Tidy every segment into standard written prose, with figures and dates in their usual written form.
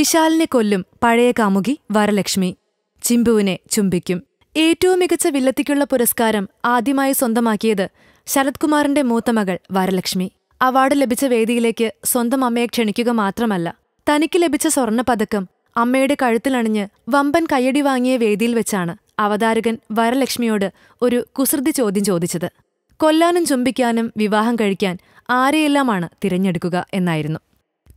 വിശാലിനെ കൊല്ലും പഴയ കാമുകി വരലക്ഷ്മി. ചിമ്പുവിനെ ചുംബിക്കും. ഏറ്റവും മികച്ച വില്ലത്തിക്കുള്ള പുരസ്കാരം ആദ്യമായി സ്വന്തമാക്കിയത് ശരത് കുമാറിന്റെ മൂത്തമകൾ വരലക്ഷ്മി. അവാർഡ് ലഭിച്ച വേദിയിലേക്ക് സ്വന്തം അമ്മയെ ക്ഷണിക്കുക മാത്രമല്ല, തനിക്ക് ലഭിച്ച സ്വർണ്ണപ്പതക്കം അമ്മയുടെ കഴുത്തിലണിഞ്ഞ് വമ്പൻ കയ്യടി വാങ്ങിയ വേദിയിൽ വെച്ചാണ് അവതാരകൻ വരലക്ഷ്മിയോട് ഒരു കുസൃതി ചോദ്യം ചോദിച്ചത്. കൊല്ലാനും ചുംബിക്കാനും വിവാഹം കഴിക്കാൻ ആരെയെല്ലാമാണ് തിരഞ്ഞെടുക്കുക എന്നായിരുന്നു.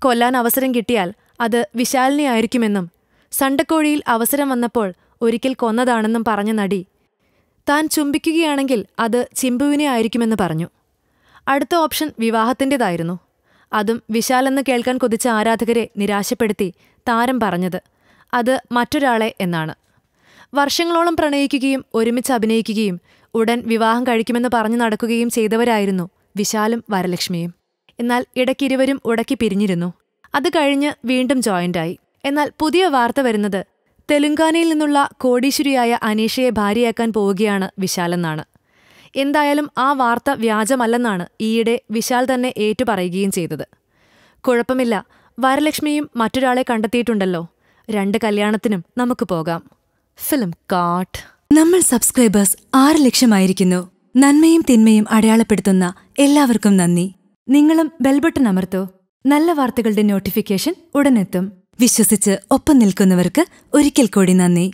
കൊല്ലാൻ അവസരം കിട്ടിയാൽ അത് വിശാലിനെ ആയിരിക്കുമെന്നും സണ്ടക്കോഴിയിൽ അവസരം വന്നപ്പോൾ ഒരിക്കൽ കൊന്നതാണെന്നും പറഞ്ഞ നടി താൻ ചുംബിക്കുകയാണെങ്കിൽ അത് ചിമ്പുവിനെ ആയിരിക്കുമെന്ന് പറഞ്ഞു. അടുത്ത ഓപ്ഷൻ വിവാഹത്തിൻ്റെതായിരുന്നു. അതും വിശാലെന്ന് കേൾക്കാൻ കൊതിച്ച ആരാധകരെ നിരാശപ്പെടുത്തി താരം പറഞ്ഞത് അത് മറ്റൊരാളെ എന്നാണ്. വർഷങ്ങളോളം പ്രണയിക്കുകയും ഒരുമിച്ച് അഭിനയിക്കുകയും ഉടൻ വിവാഹം കഴിക്കുമെന്ന് പറഞ്ഞു നടക്കുകയും ചെയ്തവരായിരുന്നു വിശാലും വരലക്ഷ്മിയും. എന്നാൽ ഇടയ്ക്കിരുവരും ഉടക്കി പിരിഞ്ഞിരുന്നു. അത് കഴിഞ്ഞ് വീണ്ടും ജോയിന്റായി. എന്നാൽ പുതിയ വാർത്ത വരുന്നത് തെലുങ്കാനയിൽ നിന്നുള്ള കോടീശ്വരിയായ അനീഷയെ ഭാര്യയാക്കാൻ പോവുകയാണ് വിശാലെന്നാണ്. എന്തായാലും ആ വാർത്ത വ്യാജമല്ലെന്നാണ് ഈയിടെ വിശാൽ തന്നെ ഏറ്റുപറയുകയും ചെയ്തത്. കുഴപ്പമില്ല, വരലക്ഷ്മിയും മറ്റൊരാളെ കണ്ടെത്തിയിട്ടുണ്ടല്ലോ, 2 കല്യാണത്തിനും നമുക്ക് പോകാം. ഫിലിം കാട്ട്. നമ്മൾ സബ്സ്ക്രൈബേഴ്സ് 6 ലക്ഷമായിരിക്കുന്നു. നന്മയും തിന്മയും അടയാളപ്പെടുത്തുന്ന എല്ലാവർക്കും നന്ദി. നിങ്ങളും ബെൽബട്ടൺ അമർത്തോ. നല്ല വാർത്തകളുടെ നോട്ടിഫിക്കേഷൻ ഉടനെത്തും. വിശ്വസിച്ച് ഒപ്പം നിൽക്കുന്നവർക്ക് ഒരിക്കൽ കൂടി നന്ദി.